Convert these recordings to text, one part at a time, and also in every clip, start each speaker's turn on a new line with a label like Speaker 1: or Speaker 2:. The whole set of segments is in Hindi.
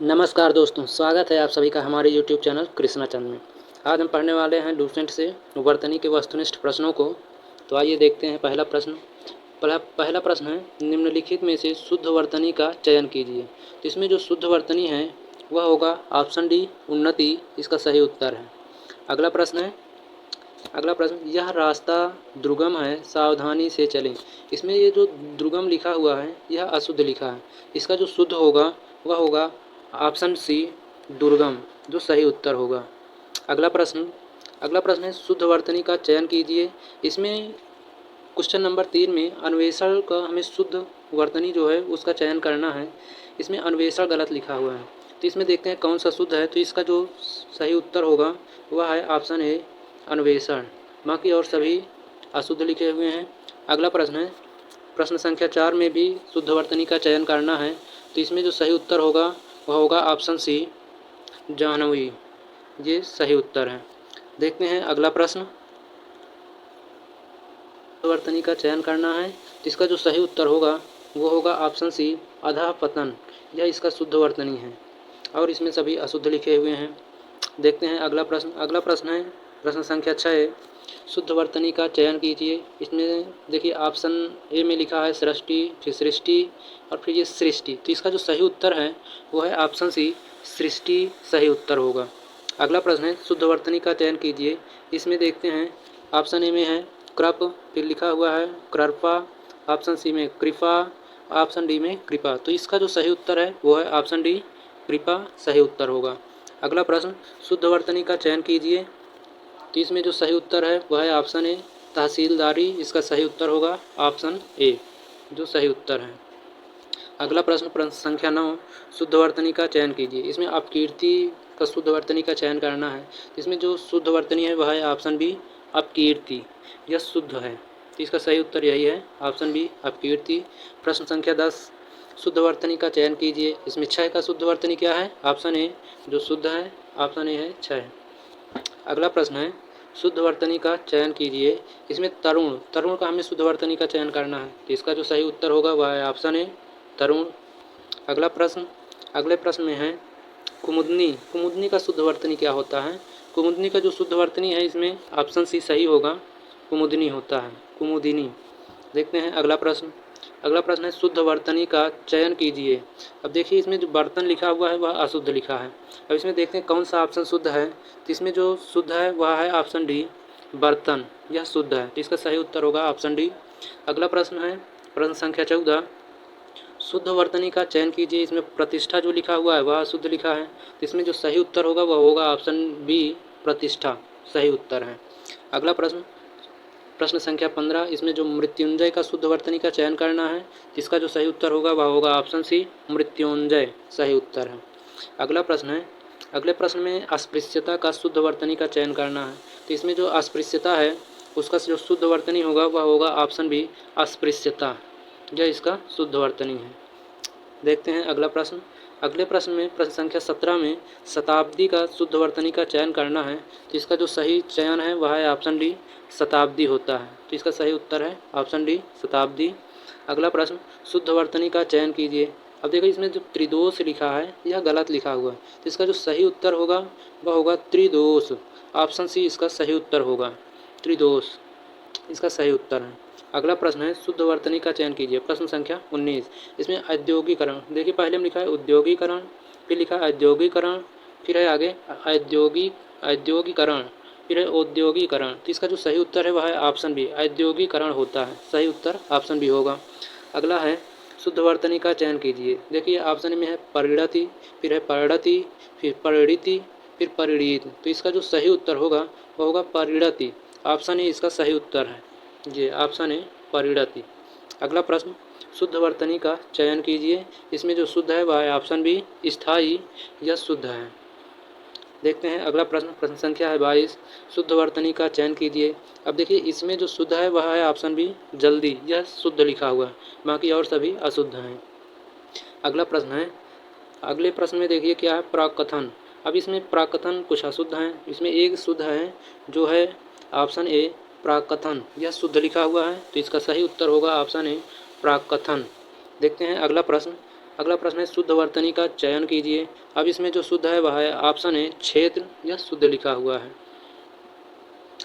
Speaker 1: नमस्कार दोस्तों, स्वागत है आप सभी का हमारे YouTube चैनल कृष्णा चंद में। आज हम पढ़ने वाले हैं लूसेंट से वर्तनी के वस्तुनिष्ठ प्रश्नों को। तो आइए देखते हैं पहला प्रश्न। पहला प्रश्न है, निम्नलिखित में से शुद्ध वर्तनी का चयन कीजिए। तो इसमें जो शुद्ध वर्तनी है वह होगा ऑप्शन डी उन्नति, इसका सही उत्तर है। अगला प्रश्न, यह रास्ता दुर्गम है, सावधानी से चलें। इसमें ये जो दुर्गम लिखा हुआ है यह अशुद्ध लिखा है। इसका जो शुद्ध होगा वह होगा ऑप्शन सी दुर्गम, जो सही उत्तर होगा। अगला प्रश्न है, शुद्ध वर्तनी का चयन कीजिए। इसमें क्वेश्चन नंबर 3 में अन्वेषण का हमें शुद्ध वर्तनी जो है उसका चयन करना है। इसमें अन्वेषण गलत लिखा हुआ है, तो इसमें देखते हैं कौन सा शुद्ध है। तो इसका जो सही उत्तर होगा वह है ऑप्शन ए अन्वेषण, बाकी और सभी अशुद्ध लिखे हुए हैं। अगला प्रश्न है, प्रश्न संख्या 4 में भी शुद्ध वर्तनी का चयन करना है। तो इसमें जो सही उत्तर होगा वह होगा ऑप्शन सी जाह्नवी, ये सही उत्तर है। देखते हैं अगला प्रश्न, शुद्ध वर्तनी का चयन करना है। तो इसका जो सही उत्तर होगा वो होगा ऑप्शन सी अधः पतन, यह इसका शुद्ध वर्तनी है और इसमें सभी अशुद्ध लिखे हुए हैं। देखते हैं अगला प्रश्न है प्रश्न संख्या 6, शुद्ध वर्तनी का चयन कीजिए। इसमें देखिए ऑप्शन ए में लिखा है सृष्टि, फिर सृष्टि और फिर ये सृष्टि। तो इसका जो सही उत्तर है वो है ऑप्शन सी सृष्टि, सही उत्तर होगा। अगला प्रश्न है, शुद्ध वर्तनी का चयन कीजिए। इसमें देखते हैं ऑप्शन ए में है कृप, फिर लिखा हुआ है कृपा, ऑप्शन सी में कृपा, ऑप्शन डी में कृपा। तो इसका जो सही उत्तर है वो है ऑप्शन डी कृपा, सही उत्तर होगा। अगला प्रश्न, शुद्ध वर्तनी का चयन कीजिए। तो इसमें जो सही उत्तर है वह है ऑप्शन ए तहसीलदारी, इसका सही उत्तर होगा ऑप्शन ए, जो सही उत्तर है। अगला प्रश्न संख्या 9, शुद्ध वर्तनी का चयन कीजिए। इसमें अपकीर्ति का शुद्ध वर्तनी का चयन करना है। इसमें जो शुद्ध वर्तनी है वह है ऑप्शन बी अपकीर्ति, यह शुद्ध है। तो इसका सही उत्तर यही है ऑप्शन बी अपकीर्ति। प्रश्न संख्या 10, शुद्ध वर्तनी का चयन कीजिए। इसमें 6 का शुद्ध वर्तनी क्या है? ऑप्शन ए जो शुद्ध है, ऑप्शन ए है 6। अगला प्रश्न है, शुद्ध वर्तनी का चयन कीजिए। इसमें तरुण का हमें शुद्ध वर्तनी का चयन करना है। तो इसका जो सही उत्तर होगा वह है ऑप्शन ए तरुण। अगले प्रश्न में है कुमुदनी का शुद्ध वर्तनी क्या होता है? कुमुदनी का जो शुद्ध वर्तनी है इसमें ऑप्शन सी सही होगा, कुमुदनी होता है, कुमुदिनी। देखते हैं अगला प्रश्न है, शुद्ध वर्तनी का चयन कीजिए। अब देखिए इसमें जो बर्तन लिखा हुआ है वह अशुद्ध लिखा है। अब इसमें देखते हैं कौन सा ऑप्शन शुद्ध है। तो इसमें जो शुद्ध है वह है ऑप्शन डी बर्तन, यह शुद्ध है। तो इसका सही उत्तर होगा ऑप्शन डी। अगला प्रश्न है प्रश्न संख्या 14, शुद्ध वर्तनी का चयन कीजिए। इसमें प्रतिष्ठा जो लिखा हुआ है वह शुद्ध लिखा है। तो इसमें जो सही उत्तर होगा वह होगा ऑप्शन बी प्रतिष्ठा, सही उत्तर है। अगला प्रश्न संख्या 15, इसमें जो मृत्युंजय का शुद्ध वर्तनी का चयन करना है। इसका जो सही उत्तर होगा वह होगा ऑप्शन सी मृत्युंजय, सही उत्तर है। अगले प्रश्न में अस्पृश्यता का शुद्ध वर्तनी का चयन करना है। तो इसमें जो अस्पृश्यता है उसका जो शुद्ध वर्तनी होगा वह होगा ऑप्शन बी अस्पृश्यता, यह इसका शुद्ध वर्तनी है। देखते हैं अगले प्रश्न में प्रश्न संख्या 17 में शताब्दी का शुद्ध वर्तनी का चयन करना है। तो इसका जो सही चयन है वह है ऑप्शन डी शताब्दी होता है। तो इसका सही उत्तर है ऑप्शन डी शताब्दी। अगला प्रश्न, शुद्ध वर्तनी का चयन कीजिए। अब देखो इसमें जो त्रिदोष लिखा है यह गलत लिखा हुआ है। तो इसका जो सही उत्तर होगा वह होगा त्रिदोष, ऑप्शन सी इसका सही उत्तर होगा, त्रिदोष इसका सही उत्तर है। अगला प्रश्न है, शुद्ध वर्तनी का चयन कीजिए। प्रश्न संख्या 19, इसमें औद्योगिकरण, देखिए पहले में लिखा है उद्योगीकरण, फिर लिखा है औद्योगिकरण, फिर है आगे औद्योगिकरण, फिर है औद्योगिकरण। तो इसका जो सही उत्तर है वह है ऑप्शन बी औद्योगिकरण होता है, सही उत्तर ऑप्शन बी होगा। अगला है, शुद्ध वर्तनी का चयन कीजिए। देखिए ऑप्शन में है परिणति, फिर है परिणति, फिर परिणीति, फिर परिणीत। तो इसका जो सही उत्तर होगा वह होगा परिणति, ऑप्शन ए इसका सही उत्तर है, ये ऑप्शन है परिणति। अगला प्रश्न, शुद्ध वर्तनी का चयन कीजिए। इसमें जो शुद्ध है वह है ऑप्शन बी स्थायी, यह शुद्ध है। देखते हैं अगला प्रश्न संख्या है 22, शुद्ध वर्तनी का चयन कीजिए। अब देखिए इसमें जो शुद्ध है वह है ऑप्शन बी जल्दी, यह शुद्ध लिखा हुआ है, बाकी और सभी अशुद्ध हैं। अगले प्रश्न में देखिए क्या है प्राकथन। अब इसमें प्राकथन कुछ अशुद्ध हैं। इसमें एक शुद्ध है जो है ऑप्शन ए प्राकथन, यह शुद्ध लिखा हुआ है। तो इसका सही उत्तर होगा ऑप्शन ए प्राकथन। देखते हैं अगला प्रश्न, अगला प्रश्न है शुद्ध वर्तनी का चयन कीजिए। अब इसमें जो शुद्ध है वह है ऑप्शन ए क्षेत्र या शुद्ध लिखा हुआ है।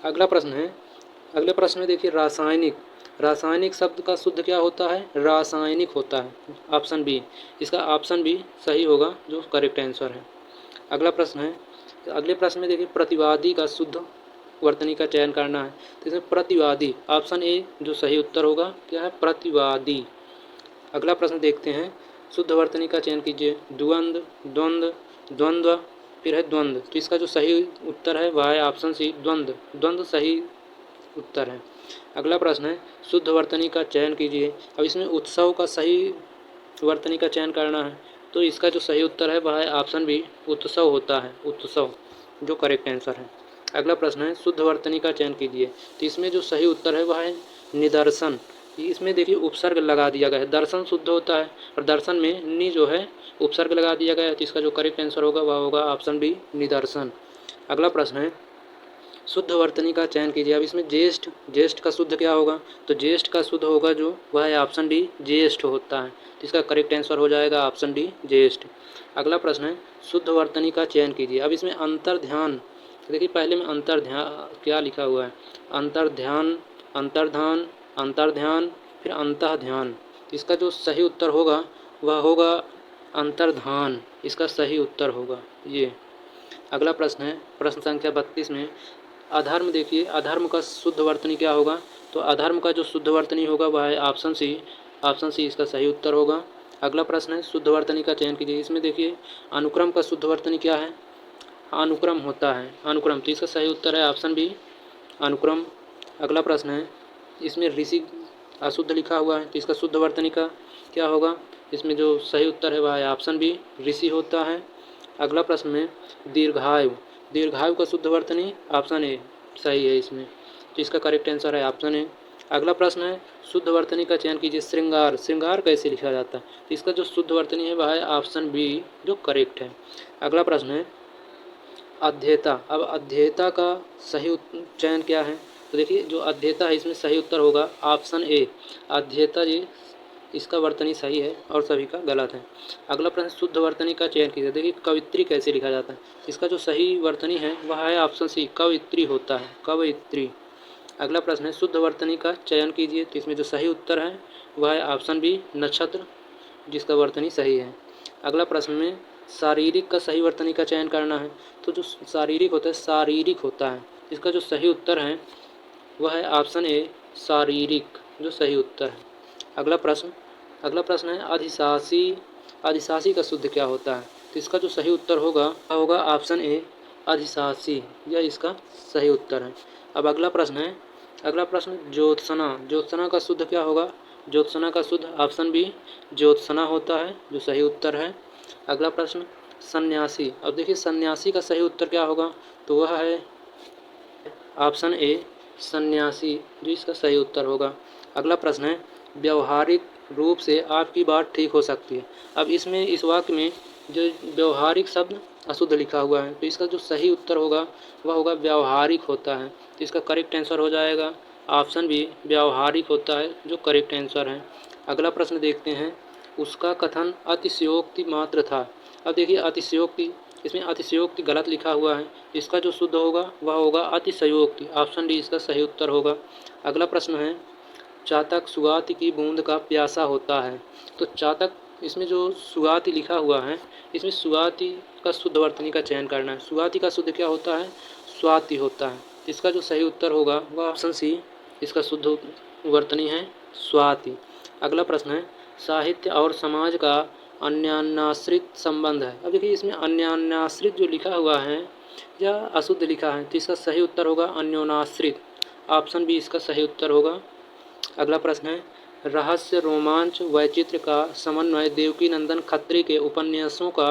Speaker 1: अगला प्रश्न में देखिए रासायनिक। रासायनिक शब्द का शुद्ध क्या होता है? रासायनिक होता है, ऑप्शन बी। इसका ऑप्शन बी सही होगा, जो करेक्ट आंसर है। अगले प्रश्न में देखिए प्रतिवादी का शुद्ध वर्तनी का चयन करना है। तो इसमें प्रतिवादी, ऑप्शन ए जो सही उत्तर होगा, क्या है? प्रतिवादी। अगला प्रश्न देखते हैं, शुद्ध वर्तनी का चयन कीजिए। द्वंद्व, द्वंद्व, द्वंद्व, फिर है द्वंद्व। तो इसका जो सही उत्तर है वह है ऑप्शन सी द्वंद्व। द्वंद्व सही उत्तर है। अगला प्रश्न है शुद्ध वर्तनी का चयन कीजिए। अब इसमें उत्सव का सही वर्तनी का चयन करना है। तो इसका जो सही उत्तर है वह है ऑप्शन बी उत्सव होता है, उत्सव, जो करेक्ट आंसर है। अगला प्रश्न है शुद्ध वर्तनी का चयन कीजिए। तो इसमें जो सही उत्तर है वह है निदर्शन। इसमें देखिए उपसर्ग लगा दिया गया है, दर्शन शुद्ध होता है और दर्शन में नि जो है उपसर्ग लगा दिया गया है। तो इसका जो करेक्ट आंसर होगा वह होगा ऑप्शन बी निदर्शन। अगला प्रश्न है शुद्ध वर्तनी का चयन कीजिए। अब इसमें ज्येष्ठ, ज्येष्ठ का शुद्ध क्या होगा? तो ज्येष्ठ का शुद्ध होगा जो वह है ऑप्शन डी ज्येष्ठ होता है। तो इसका करेक्ट आंसर हो जाएगा ऑप्शन डी ज्येष्ठ। अगला प्रश्न है शुद्ध वर्तनी का चयन कीजिए। अब इसमें अंतर्ध्यान, देखिए पहले में अंतर्ध्यान क्या लिखा हुआ है? अंतर्ध्यान, अंतर्धान, अंतर्ध्यान, फिर अंतःध्यान। इसका जो सही उत्तर होगा वह होगा अंतर्धान। इसका सही उत्तर होगा ये। अगला प्रश्न है प्रश्न संख्या 32 में अधर्म। देखिए अधर्म का शुद्ध वर्तनी क्या होगा? तो अधर्म का जो शुद्ध वर्तनी होगा वह है ऑप्शन सी, ऑप्शन सी इसका सही उत्तर होगा। अगला प्रश्न है शुद्ध वर्तनी का चयन कीजिए। इसमें देखिए अनुक्रम का शुद्ध वर्तनी क्या है? अनुक्रम होता है, अनुक्रम। तो इसका सही उत्तर है ऑप्शन बी अनुक्रम। अगला प्रश्न है इसमें ऋषि अशुद्ध लिखा हुआ है, तो इसका शुद्ध वर्तनी का क्या होगा? इसमें जो सही उत्तर है वह है ऑप्शन बी ऋषि होता है। अगला प्रश्न में दीर्घायु, दीर्घायु का शुद्ध वर्तनी ऑप्शन ए सही है इसमें। तो इसका करेक्ट आंसर है ऑप्शन ए। अगला प्रश्न है शुद्ध वर्तनी का चयन कीजिए। श्रृंगार, श्रृंगार कैसे लिखा जाता है? तो इसका जो शुद्ध वर्तनी है वह है ऑप्शन बी जो करेक्ट है। अगला प्रश्न है अध्येता। अब अध्येता का सही चयन क्या है? तो देखिए जो अध्येता है इसमें सही उत्तर होगा ऑप्शन ए अध्येता, ये इसका वर्तनी सही है और सभी का गलत है। अगला प्रश्न शुद्ध वर्तनी का चयन कीजिए। देखिए कवित्री कैसे लिखा जाता है? इसका जो सही वर्तनी है वह है ऑप्शन सी कवित्री होता है, कवित्री। अगला प्रश्न है शुद्ध वर्तनी का चयन कीजिए। तो इसमें जो सही उत्तर है वह है ऑप्शन बी नक्षत्र, जिसका वर्तनी सही है। अगला प्रश्न में शारीरिक का सही वर्तनी का चयन करना है। तो जो शारीरिक होता है शारीरिक होता है, इसका जो सही उत्तर है वह है ऑप्शन ए शारीरिक, जो सही उत्तर है। अगला प्रश्न है अधिशासी। अधिशासी का शुद्ध क्या होता है? तो इसका जो सही उत्तर होगा ऑप्शन ए अधिशासी, यह इसका सही उत्तर है। अब अगला प्रश्न ज्योत्सना। ज्योत्सना का शुद्ध क्या होगा? ज्योत्सना का शुद्ध ऑप्शन बी ज्योत्सना होता है, जो सही उत्तर है। अगला प्रश्न सन्यासी। अब देखिए सन्यासी का सही उत्तर क्या होगा? तो वह है ऑप्शन ए सन्यासी, जो इसका सही उत्तर होगा। अगला प्रश्न है व्यवहारिक रूप से आपकी बात ठीक हो सकती है। अब इसमें इस वाक्य में जो व्यवहारिक शब्द अशुद्ध लिखा हुआ है, तो इसका जो सही उत्तर होगा वह होगा व्यावहारिक होता है। तो इसका करेक्ट आंसर हो जाएगा ऑप्शन बी व्यावहारिक होता है, जो करेक्ट आंसर है। अगला प्रश्न देखते हैं उसका कथन अतिशयोक्ति मात्र था। अब देखिए अतिशयोक्ति, इसमें अतिशयोक्ति गलत लिखा हुआ है। इसका जो शुद्ध होगा वह होगा अतिशयोक्ति, ऑप्शन डी इसका सही उत्तर होगा। अगला प्रश्न है चातक सुगाति की बूंद का प्यासा होता है। तो चातक, इसमें जो सुगाति लिखा हुआ है इसमें सुगाति का शुद्ध वर्तनी का चयन करना है। सुगाति का शुद्ध क्या होता है? स्वाति होता है। इसका जो सही उत्तर होगा वह ऑप्शन सी इसका शुद्ध वर्तनी है स्वाति। अगला प्रश्न है साहित्य और समाज का अन्यान्याश्रित संबंध है। अब देखिए इसमें अन्यान्याश्रित जो लिखा हुआ है या अशुद्ध लिखा है, तो इसका सही उत्तर होगा अन्योनाश्रित, ऑप्शन बी इसका सही उत्तर होगा। अगला प्रश्न है रहस्य, रोमांच, वैचित्र का समन्वय देवकी नंदन खत्री के उपन्यासों का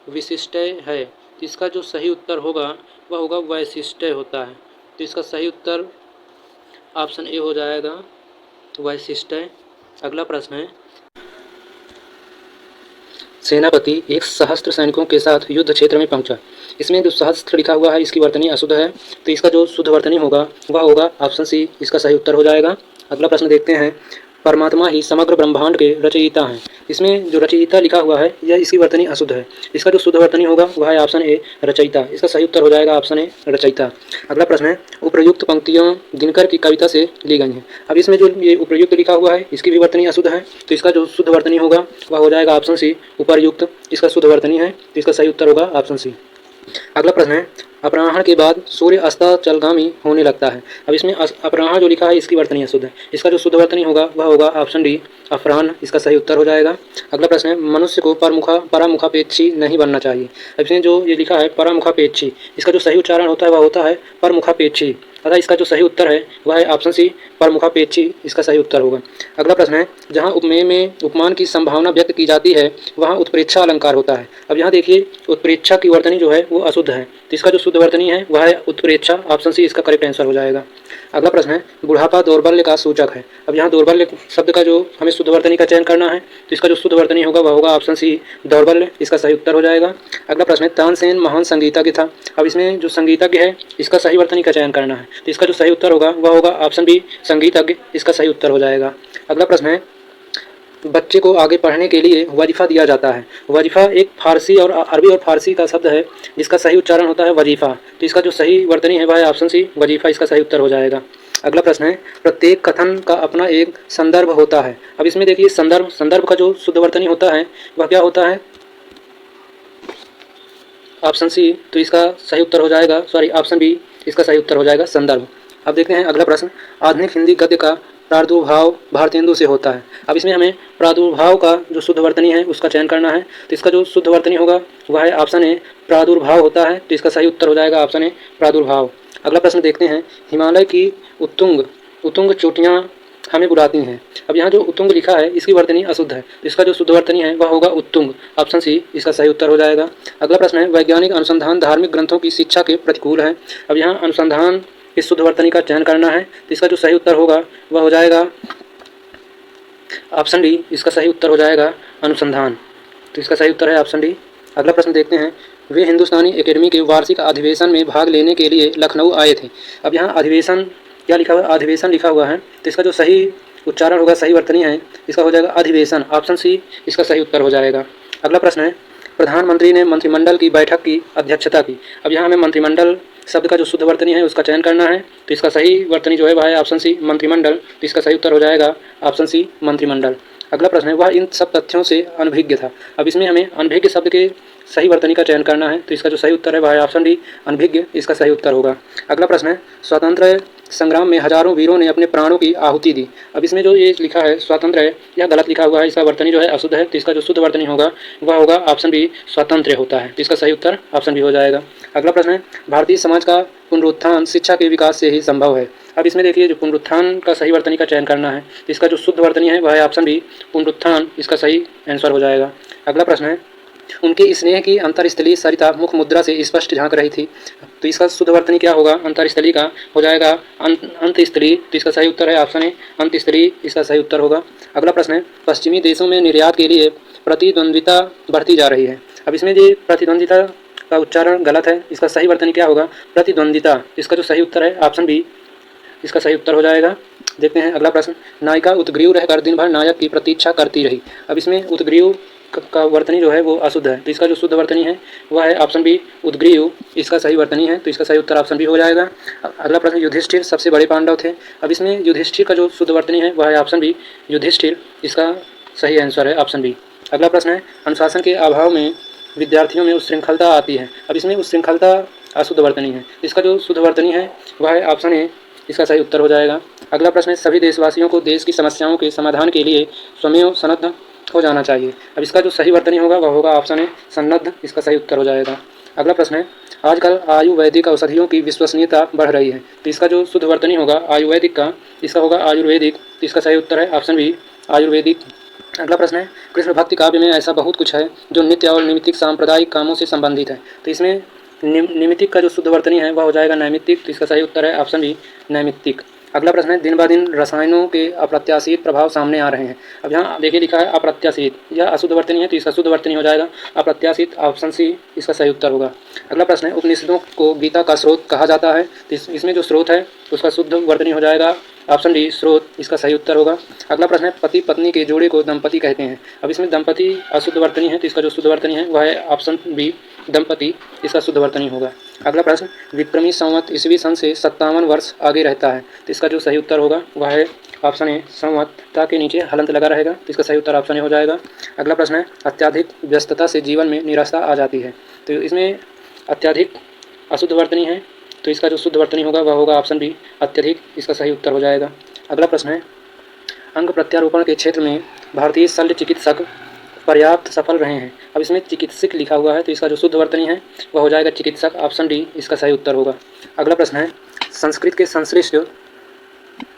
Speaker 1: विशिष्टय है। तो इसका जो सही उत्तर होगा वह होगा वैशिष्ट्य होता है। तो इसका सही उत्तर ऑप्शन ए हो जाएगा वैशिष्ट्य। अगला प्रश्न है सेनापति एक सहस्त्र सैनिकों के साथ युद्ध क्षेत्र में पहुंचा। इसमें जो सहस्त्र लिखा हुआ है इसकी वर्तनी अशुद्ध है, तो इसका जो शुद्ध वर्तनी होगा वह होगा ऑप्शन सी इसका सही उत्तर हो जाएगा। अगला प्रश्न देखते हैं परमात्मा ही समग्र ब्रह्मांड के रचयिता हैं। इसमें जो रचयिता लिखा हुआ है यह इसकी वर्तनी अशुद्ध है। इसका जो शुद्ध वर्तनी होगा वह है ऑप्शन ए रचयिता। इसका सही उत्तर हो जाएगा ऑप्शन ए रचयिता। अगला प्रश्न है उपर्युक्त पंक्तियाँ दिनकर की कविता से ली गई हैं। अब इसमें जो ये उपर्युक्त लिखा हुआ है इसकी भी वर्तनी अशुद्ध है, तो इसका जो शुद्ध वर्तनी होगा वह हो जाएगा ऑप्शन सी उपर्युक्त। इसका शुद्ध वर्तनी है तो इसका सही उत्तर होगा ऑप्शन सी। अगला प्रश्न है अपराह्न के बाद सूर्य अस्ताचलगामी होने लगता है। अब इसमें अपराह्न जो लिखा है इसकी वर्तनी अशुद्ध है। इसका जो शुद्ध वर्तनी होगा वह होगा ऑप्शन डी अपराह्न। इसका सही उत्तर हो जाएगा। अगला प्रश्न है मनुष्य को परामुखापेक्षी नहीं बनना चाहिए। अब इसमें जो ये लिखा है परामुखापेक्षी, इसका जो सही उच्चारण होता है वह होता है परमुखापेक्षी, अतः इसका जो सही उत्तर है वह है ऑप्शन सी परमुखापेक्षी। इसका सही उत्तर होगा। अगला प्रश्न है जहाँ उपमेय में उपमान की संभावना व्यक्त की जाती है वहाँ उत्प्रेक्षा अलंकार होता है। अब यहाँ देखिए उत्प्रेक्षा की वर्तनी जो है वो अशुद्ध है, तो इसका जो शुद्ध वर्तनी है वह है उत्प्रेक्षा। ऑप्शन सी इसका करेक्ट आंसर हो जाएगा। अगला प्रश्न है बुढ़ापा दौर्बल्य का सूचक है। अब यहाँ दौर्बल्य शब्द का जो हमें शुद्ध वर्तनी का चयन करना है तो इसका जो शुद्ध वर्तनी होगा वह होगा ऑप्शन सी दौर्बल्य। इसका सही उत्तर हो जाएगा। अगला प्रश्न है तानसेन महान संगीतज्ञ था। अब इसमें जो संगीतज्ञ है इसका सही वर्तनी का चयन करना है, तो इसका जो सही उत्तर होगा वह होगा ऑप्शन बी संगीतज्ञ। इसका सही उत्तर हो जाएगा। अगला प्रश्न है बच्चे को आगे पढ़ने के लिए वजीफ़ा दिया जाता है। वजीफ़ा एक फारसी और अरबी और फारसी का शब्द है जिसका सही उच्चारण होता है वजीफ़ा, तो इसका जो सही वर्तनी है वह है ऑप्शन सी वजीफ़ा। इसका सही उत्तर हो जाएगा। अगला प्रश्न है प्रत्येक कथन का अपना एक संदर्भ होता है। अब इसमें देखिए संदर्भ का जो शुद्ध वर्तनी होता है वह क्या होता है ऑप्शन सी, तो इसका सही उत्तर हो जाएगा ऑप्शन बी। इसका सही उत्तर हो जाएगा संदर्भ। अब देखते हैं अगला प्रश्न आधुनिक हिंदी गद्य का प्रादुर्भाव भारतेंदु से होता है। अब इसमें हमें प्रादुर्भाव का जो शुद्ध वर्तनी है उसका चयन करना है, तो इसका जो शुद्ध वर्तनी होगा वह है ऑप्शन ए प्रादुर्भाव होता है, तो इसका सही उत्तर हो जाएगा ऑप्शन ए प्रादुर्भाव। अगला प्रश्न देखते हैं हिमालय की उत्तुंग चोटियाँ हमें बुलाती हैं। अब यहाँ जो उत्तुंग लिखा है इसकी वर्तनी अशुद्ध है, तो इसका जो शुद्ध वर्तनी है वह होगा उत्तुंग। ऑप्शन सी इसका सही उत्तर हो जाएगा। अगला प्रश्न है वैज्ञानिक अनुसंधान धार्मिक ग्रंथों की शिक्षा के प्रतिकूल है। अब यहाँ अनुसंधान इस शुद्ध वर्तनी का चयन करना है, तो इसका जो सही उत्तर होगा वह हो जाएगा ऑप्शन डी। इसका सही उत्तर हो जाएगा अनुसंधान, तो इसका सही उत्तर है ऑप्शन डी। अगला प्रश्न देखते हैं वे हिंदुस्तानी एकेडमी के वार्षिक अधिवेशन में भाग लेने के लिए लखनऊ आए थे। अब यहाँ अधिवेशन क्या लिखा हुआ है अधिवेशन लिखा हुआ है, तो इसका जो सही उच्चारण होगा सही वर्तनी है इसका हो जाएगा अधिवेशन। ऑप्शन सी इसका सही उत्तर हो जाएगा। अगला प्रश्न है प्रधानमंत्री ने मंत्रिमंडल की बैठक की अध्यक्षता की। अब यहाँ हमें मंत्रिमंडल शब्द का जो शुद्ध वर्तनी है उसका चयन करना है, तो इसका सही वर्तनी जो है वह है ऑप्शन सी मंत्रिमंडल, तो इसका सही उत्तर हो जाएगा ऑप्शन सी मंत्रिमंडल। अगला प्रश्न है वह इन सब तथ्यों से अनभिज्ञ था। अब इसमें हमें अनभिज्ञ शब्द के सही वर्तनी का चयन करना है, तो इसका जो सही उत्तर है वह है ऑप्शन डी अनभिज्ञ। इसका सही उत्तर होगा। अगला प्रश्न है स्वतंत्र संग्राम में हजारों वीरों ने अपने प्राणों की आहुति दी। अब इसमें जो ये लिखा है स्वतंत्र है यह गलत लिखा हुआ है, इसका वर्तनी जो है अशुद्ध है, तो इसका जो शुद्ध वर्तनी होगा वह होगा ऑप्शन बी स्वतंत्र होता है, तो इसका सही उत्तर ऑप्शन बी हो जाएगा। अगला प्रश्न है भारतीय समाज का पुनरुत्थान शिक्षा के विकास से ही संभव है। अब इसमें देखिए जो पुनरुत्थान का सही वर्तनी का चयन करना है, तो इसका जो शुद्ध वर्तनी है वह है ऑप्शन बी पुनरुत्थान। इसका सही आंसर हो जाएगा। अगला प्रश्न है उनके स्नेह की अंतरस्थलीय सरिता मुख मुद्रा से स्पष्ट झांक रही थी। तो इसका शुद्ध वर्तनी क्या होगा अंतरस्थलीय का हो जाएगा अंतस्थलीय, तो इसका सही उत्तर है ऑप्शन ए अंतस्थलीय। इसका सही उत्तर होगा। अगला प्रश्न है पश्चिमी देशों में निर्यात के लिए प्रतिद्वंद्विता बढ़ती जा रही है। अब इसमें ये प्रतिद्वंद्विता का उच्चारण गलत है, इसका सही वर्तनी क्या होगा प्रतिद्वंद्विता। इसका जो सही उत्तर है ऑप्शन बी। इसका सही उत्तर हो जाएगा। देखते हैं अगला प्रश्न नायिका उत्ग्रीव रहकर दिन भर नायक की प्रतीक्षा करती रही। अब इसमें उत्ग्रीव का वर्तनी जो है वो अशुद्ध है, तो इसका जो शुद्ध वर्तनी है वह है ऑप्शन बी उद्ग्रीव। इसका सही वर्तनी है, तो इसका सही उत्तर ऑप्शन बी हो जाएगा। अगला प्रश्न युधिष्ठिर सबसे बड़े पांडव थे। अब इसमें युधिष्ठिर का जो शुद्ध वर्तनी है वह है ऑप्शन बी युधिष्ठिर। इसका सही आंसर है ऑप्शन बी। अगला प्रश्न है अनुशासन के अभाव में विद्यार्थियों में उच्छृंखलता आती है। अब इसमें उच्छृंखलता अशुद्ध वर्तनी है, इसका जो शुद्ध वर्तनी है वह है ऑप्शन ए। इसका सही उत्तर हो जाएगा। अगला प्रश्न है सभी देशवासियों को देश की समस्याओं के समाधान के लिए स्वयं सन्नद्ध हो जाना चाहिए। अब इसका जो सही वर्तनी होगा वह होगा ऑप्शन ए सन्नद्ध। इसका सही उत्तर हो जाएगा। अगला प्रश्न है आजकल आयुर्वेदिक औषधियों की विश्वसनीयता बढ़ रही है, तो इसका जो शुद्ध वर्तनी होगा आयुर्वेदिक का इसका होगा आयुर्वेदिक, तो इसका सही उत्तर है ऑप्शन बी आयुर्वेदिक। अगला प्रश्न है कृष्ण भक्ति काव्य में ऐसा बहुत कुछ है जो नित्य और निमित्तिक सांप्रदायिक कामों से संबंधित है, तो इसमें निमित्तिक का जो शुद्ध वर्तनी है वह हो जाएगा नैमित्तिक, तो इसका सही उत्तर है ऑप्शन बी नैमित्तिक। अगला प्रश्न है दिन ब दिन रसायनों के अप्रत्याशित प्रभाव सामने आ रहे हैं। अब यहाँ देखिए लिखा है अप्रत्याशित, यह अशुद्ध वर्तनी है, तो इसका शुद्ध वर्तनी हो जाएगा अप्रत्याशित। ऑप्शन सी इसका सही उत्तर होगा। अगला प्रश्न है उपनिषदों को गीता का स्रोत कहा जाता है, तो इसमें जो स्रोत है उसका शुद्ध वर्तनी हो जाएगा ऑप्शन डी स्रोत इसका सही उत्तर होगा। अगला प्रश्न है पति पत्नी के जोड़े को दंपति कहते हैं। अब इसमें दंपति अशुद्ध वर्तनी है तो इसका जो शुद्ध वर्तनी है वह है ऑप्शन बी दंपति, इसका शुद्ध वर्तनी होगा। अगला प्रश्न विक्रमी संवत ईस्वी सन से 57 वर्ष आगे रहता है तो इसका जो सही उत्तर होगा वह है ऑप्शन ए संवत, ता के नीचे हलंत लगा रहेगा तो इसका सही उत्तर ऑप्शन ए हो जाएगा। अगला प्रश्न है अत्याधिक व्यस्तता से जीवन में निराशा आ जाती है तो इसमें अत्याधिक अशुद्ध वर्तनी है तो इसका जो शुद्ध वर्तनी होगा वह होगा ऑप्शन बी अत्यधिक, इसका सही उत्तर हो जाएगा। अगला प्रश्न है अंग प्रत्यारोपण के क्षेत्र में भारतीय शल्य चिकित्सक पर्याप्त सफल रहे हैं। अब इसमें चिकित्सक लिखा हुआ है तो इसका जो शुद्ध वर्तनी है वह हो जाएगा चिकित्सक, ऑप्शन डी इसका सही उत्तर होगा। अगला प्रश्न है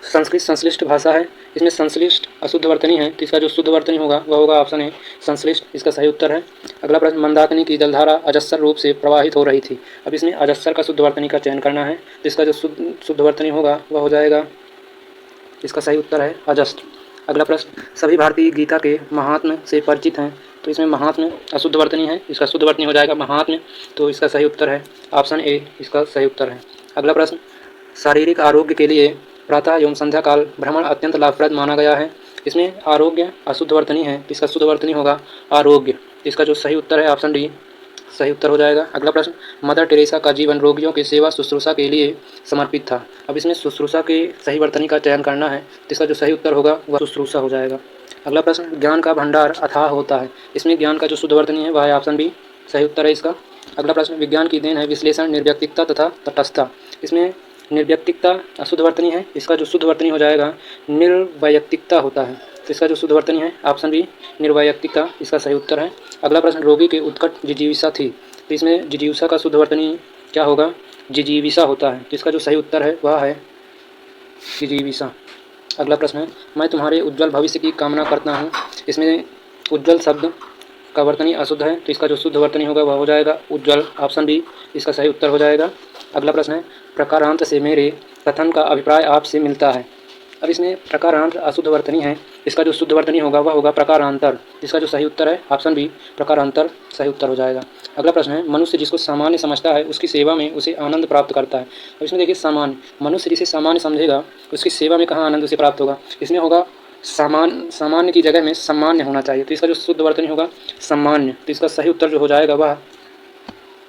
Speaker 1: संस्कृत संश्लिष्ट भाषा है, इसमें संश्लिष्ट अशुद्ध वर्तनी है तो इसका जो शुद्ध वर्तनी होगा वह होगा ऑप्शन ए संश्लिष्ट, इसका सही उत्तर है। अगला प्रश्न मंदाकिनी की जलधारा अजस्र रूप से प्रवाहित हो रही थी। अब इसमें अजस्र का शुद्ध वर्तनी का चयन करना है तो इसका जो शुद्ध वर्तनी होगा वह हो जाएगा, इसका सही उत्तर है अजस्र। अगला प्रश्न सभी भारतीय गीता के महात्म्य से परिचित हैं तो इसमें महात्म्य अशुद्ध वर्तनी है, इसका शुद्ध वर्तनी हो जाएगा महात्म्य, तो इसका सही उत्तर है ऑप्शन ए, इसका सही उत्तर है। अगला प्रश्न शारीरिक आरोग्य के लिए प्रातः एवं संध्या काल भ्रमण अत्यंत लाभप्रद माना गया है। इसमें आरोग्य अशुद्ध वर्तनी है, इसका शुद्ध वर्तनी होगा आरोग्य, इसका जो सही उत्तर है ऑप्शन डी सही उत्तर हो जाएगा। अगला प्रश्न मदर टेरेसा का जीवन रोगियों की सेवा शुश्रूषा के लिए समर्पित था। अब इसमें शुश्रूषा के सही वर्तनी का चयन करना है तो इसका जो सही उत्तर होगा वह शुश्रूषा हो जाएगा। अगला प्रश्न ज्ञान का भंडार अथाह होता है, इसमें ज्ञान का जो शुद्ध वर्तनी है वह है ऑप्शन बी, सही उत्तर है इसका। अगला प्रश्न विज्ञान की देन है विश्लेषण निर्व्यक्तिकता तथा तटस्थता, इसमें निर्व्यक्तिकता अशुद्ध वर्तनी है, इसका जो शुद्ध वर्तनी हो जाएगा निर्वैयक्तिकता होता है तो इसका जो शुद्ध वर्तनी है ऑप्शन बी निर्वैयक्तिकता, इसका सही उत्तर है। अगला प्रश्न रोगी के उत्कट जिजीविषा थी तो इसमें जिजीविषा का शुद्ध वर्तनी क्या होगा, जिजीविषा होता है तो इसका जो सही उत्तर है वह है जिजीविषा। अगला प्रश्न है मैं तुम्हारे उज्ज्वल भविष्य की कामना करता हूँ, इसमें उज्ज्वल शब्द का वर्तनी अशुद्ध है तो इसका जो शुद्ध वर्तनी होगा वह हो जाएगा उज्ज्वल, ऑप्शन बी इसका सही उत्तर हो जाएगा। अगला प्रश्न है प्रकारांत से मेरे कथन का अभिप्राय आपसे मिलता है। अब इसमें प्रकारांत अशुद्ध वर्तनी है, इसका जो शुद्ध वर्तनी होगा वह होगा प्रकारांतर, इसका जो सही उत्तर है ऑप्शन बी प्रकारांतर, सही उत्तर हो जाएगा। अगला प्रश्न है मनुष्य जिसको सामान्य समझता है उसकी सेवा में उसे आनंद प्राप्त करता है। अब इसमें देखिए सामान्य, मनुष्य जिसे सामान्य समझेगा उसकी सेवा में कहाँ आनंद उसे प्राप्त होगा, इसमें होगा सामान्य की जगह में सामान्य होना चाहिए तो इसका जो शुद्ध वर्तनी होगा सामान्य, तो इसका सही उत्तर जो हो जाएगा वह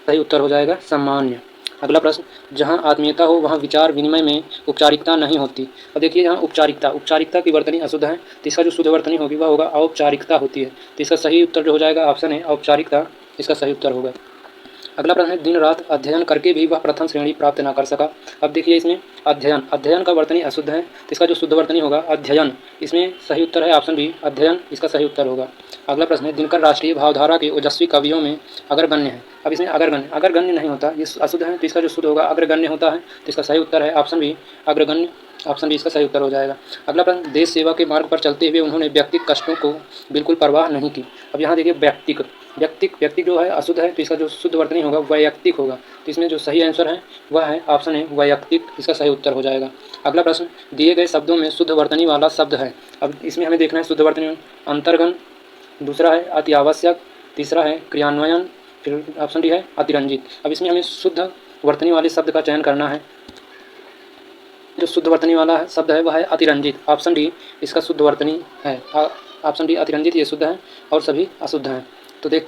Speaker 1: सही उत्तर हो जाएगा सामान्य। अगला प्रश्न जहाँ आत्मीयता हो वहाँ विचार विनिमय में औपचारिकता नहीं होती। और देखिए यहाँ औपचारिकता की वर्तनी अशुद्ध है तो इसका जो शुद्ध वर्तनी होगी वह होगा औपचारिकता होती है तो इसका सही उत्तर जो हो जाएगा ऑप्शन है औपचारिकता, इसका सही उत्तर होगा। अगला प्रश्न है दिन रात अध्ययन करके भी वह प्रथम श्रेणी प्राप्त न कर सका। अब देखिए इसमें अध्ययन का वर्तनी अशुद्ध है तो इसका जो शुद्ध वर्तनी होगा अध्ययन, इसमें सही उत्तर है ऑप्शन बी अध्ययन, इसका सही उत्तर होगा। अगला प्रश्न है दिनकर राष्ट्रीय भावधारा के ओजस्वी कवियों में अग्रगण्य है। अब इसमें अग्रगण्य नहीं होता, ये अशुद्ध है तो इसका जो शुद्ध होगा अग्रगण्य होता है तो इसका सही उत्तर है ऑप्शन बी अग्रगण्य, ऑप्शन बी इसका सही उत्तर हो जाएगा। अगला प्रश्न देश सेवा के मार्ग पर चलते हुए उन्होंने व्यक्तिगत कष्टों को बिल्कुल परवाह नहीं की। अब यहाँ देखिए व्यक्तिक जो है अशुद्ध है तो इसका जो शुद्ध वर्तनी होगा वैयक्तिक होगा तो इसमें जो सही आंसर है वह है ऑप्शन है वैयक्तिक, इसका सही उत्तर हो जाएगा। अगला प्रश्न दिए गए शब्दों में शुद्ध वर्तनी वाला शब्द है। अब इसमें हमें देखना है शुद्ध वर्तनी अंतर्गन, दूसरा है अति आवश्यक, तीसरा है क्रियान्वयन, फिर ऑप्शन डी है अतिरंजित। अब इसमें हमें शुद्ध वर्तनी वाले शब्द का चयन करना है, जो शुद्ध वर्तनी वाला शब्द है वह है अतिरंजित, ऑप्शन डी इसका शुद्ध वर्तनी है, ऑप्शन डी अतिरंजित ये शुद्ध है और सभी अशुद्ध हैं। तो देखते हैं